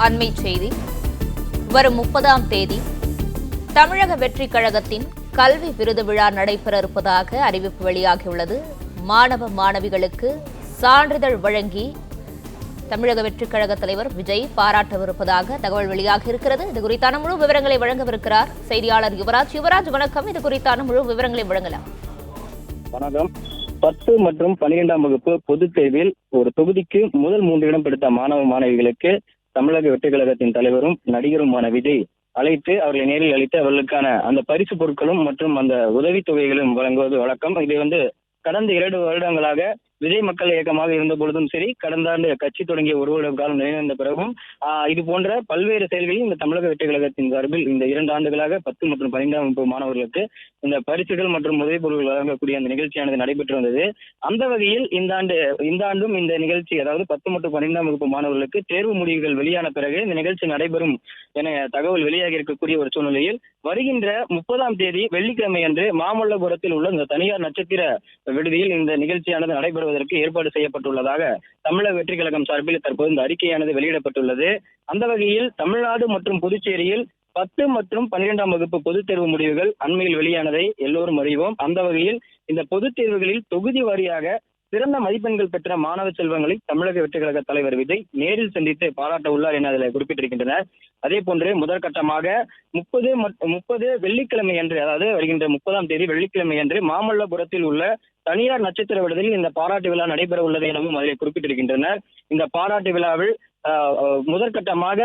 அண்மை செய்தி. வரும் 30ஆம் தேதி தமிழக வெற்றிக் கழகத்தின் கல்வி விருது விழா நடைபெற இருப்பதாக அறிவிப்பு வெளியாகியுள்ளது. மாணவ மாணவிகளுக்கு சான்றிதழ் வழங்கி தமிழக வெற்றிக் கழக தலைவர் விஜய் பாராட்டவிருப்பதாக தகவல் வெளியாக இருக்கிறது. இது குறித்தான முழு விவரங்களை வழங்கவிருக்கிறார் செய்தியாளர் யுவராஜ். யுவராஜ், வணக்கம். இது குறித்தான முழு விவரங்களை வழங்கலாம். வணக்கம். 10 மற்றும் 12ஆம் வகுப்பு பொதுத் தேர்வில் ஒரு தொகுதிக்கு முதல் 3 இடம் பிடித்த மாணவ மாணவிகளுக்கு தமிழக வெற்றிக் கழகத்தின் தலைவரும் நடிகருமான விஜய் அழைத்து அவர்களை நேரில் அழைத்து அவர்களுக்கான அந்த பரிசு பொருட்களும் மற்றும் அந்த உதவித்தொகைகளும் வழங்குவது வழக்கம். இது கடந்த 2 வருடங்களாக விஜய் மக்கள் இயக்கமாக இருந்த பொழுதும் சரி, கடந்த ஆண்டு கட்சி தொடங்கிய 1 வருட காலம் நிறைந்த பிறகும் இது போன்ற பல்வேறு செயல்களில் இந்த தமிழக வெற்றிக் கழகத்தின் சார்பில் இந்த 2 ஆண்டுகளாக 10 மற்றும் 12ஆம் வகுப்பு மாணவர்களுக்கு இந்த பரிசுகள் மற்றும் உதவிப் பொருட்கள் வழங்கக்கூடிய அந்த நிகழ்ச்சியானது நடைபெற்று வந்தது. அந்த வகையில் இந்த ஆண்டும் இந்த நிகழ்ச்சி, அதாவது 10 மற்றும் 12ஆம் வகுப்பு மாணவர்களுக்கு தேர்வு முடிவுகள் வெளியான பிறகு இந்த நிகழ்ச்சி நடைபெறும் என தகவல் வெளியாகி இருக்கக்கூடிய ஒரு சூழ்நிலையில் வருகின்ற 30ஆம் தேதி வெள்ளிக்கிழமை அன்று மாமல்லபுரத்தில் உள்ள இந்த தனியார் நட்சத்திர விடுதியில் இந்த நிகழ்ச்சியானது நடைபெறுவதற்கு ஏற்பாடு செய்யப்பட்டுள்ளதாக தமிழக வெற்றிக் கழகம் சார்பில் தற்போது இந்த அறிக்கையானது வெளியிடப்பட்டுள்ளது. அந்த வகையில் தமிழ்நாடு மற்றும் புதுச்சேரியில் 10 மற்றும் 12ஆம் வகுப்பு பொதுத் தேர்வு முடிவுகள் அண்மையில் வெளியானதை எல்லோரும் அறிவோம். அந்த வகையில் இந்த பொதுத் தேர்வுகளில் தொகுதி வாரியாக சிறந்த மதிப்பெண்கள் பெற்ற மாணவ செல்வங்களை தமிழக வெற்றிக் கழக தலைவர் விஜய் நேரில் சந்தித்து பாராட்ட உள்ளார் என அதில் குறிப்பிட்டிருக்கின்றனர். அதே போன்று முதற்கட்டமாக 30 வெள்ளிக்கிழமை அன்று, அதாவது வருகின்ற 30ஆம் தேதி வெள்ளிக்கிழமை அன்று மாமல்லபுரத்தில் உள்ள தனியார் நட்சத்திர விடுதியில் இந்த பாராட்டு விழா நடைபெற உள்ளது எனவும் அதில் குறிப்பிட்டிருக்கின்றனர். இந்த பாராட்டு விழாவில் முதற்கட்டமாக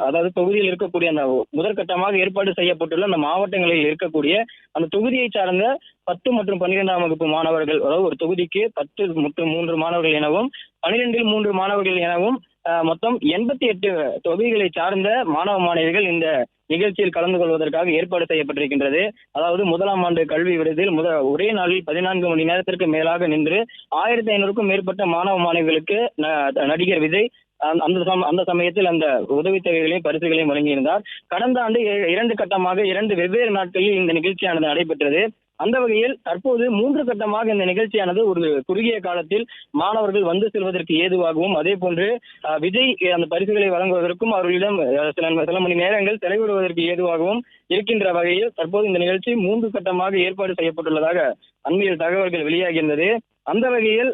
அதாவது தொகுதியில் இருக்கக்கூடிய அந்த முதற்கட்டமாக ஏற்பாடு செய்யப்பட்டுள்ள அந்த மாவட்டங்களில் இருக்கக்கூடிய அந்த தொகுதியை சார்ந்த 10 மற்றும் 12ஆம் வகுப்பு மாணவர்கள், அதாவது ஒரு தொகுதிக்கு 10 மற்றும் 3 மாணவர்கள் எனவும் 12இல் 3 மாணவர்கள் எனவும் மொத்தம் 88 தொகுதிகளை சார்ந்த மாணவ மாணவிகள் இந்த நிகழ்ச்சியில் கலந்து கொள்வதற்காக ஏற்பாடு செய்யப்பட்டிருக்கின்றது. அதாவது 1ஆம் ஆண்டு கல்வி விடுதியில் ஒரே நாளில் 14 மணி நேரத்திற்கு மேலாக நின்று 1500க்கும் மேற்பட்ட மாணவ மாணவிகளுக்கு நடிகர் விஜய் அந்த சமயத்தில் அந்த உதவித்தொகைகளையும் பரிசுகளையும் வழங்கியிருந்தார். கடந்த ஆண்டு 2 கட்டமாக 2 வெவ்வேறு நாட்களில் இந்த நிகழ்ச்சியானது நடைபெற்றது. அந்த வகையில் தற்போது 3 கட்டமாக இந்த நிகழ்ச்சியானது ஒரு குறுகிய காலத்தில் மாணவர்கள் வந்து செல்வதற்கு ஏதுவாகவும், அதே போன்று விஜய் அந்த பரிசுகளை வழங்குவதற்கும் அவர்களிடம் சில மணி நேரங்கள் செலவிடுவதற்கு ஏதுவாகவும் இருக்கின்ற வகையில் தற்போது இந்த நிகழ்ச்சி 3 கட்டமாக ஏற்பாடு செய்யப்பட்டுள்ளதாக அண்மையில் தகவல்கள் வெளியாகியிருந்தது. அந்த வகையில்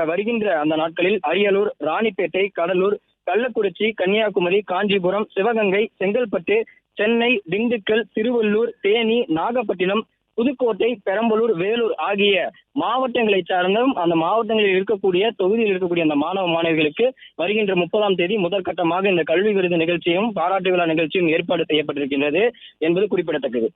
வருகின்ற அந்த நாட்களில் அரியலூர், ராணிப்பேட்டை, கடலூர், கள்ளக்குறிச்சி, கன்னியாகுமரி, காஞ்சிபுரம், சிவகங்கை, செங்கல்பட்டு, சென்னை, திண்டுக்கல், திருவள்ளூர், தேனி, நாகப்பட்டினம், புதுக்கோட்டை, பெரம்பலூர், வேலூர் ஆகிய மாவட்டங்களை சார்ந்தும் அந்த மாவட்டங்களில் இருக்கக்கூடிய தொகுதியில் இருக்கக்கூடிய அந்த மாணவ மாணவிகளுக்கு வருகின்ற 30ஆம் தேதி முதற்கட்டமாக இந்த கல்வி விருது நிகழ்ச்சியும் பாராட்டு விழா நிகழ்ச்சியும் ஏற்பாடு செய்யப்பட்டிருக்கின்றது என்பது குறிப்பிடத்தக்கது.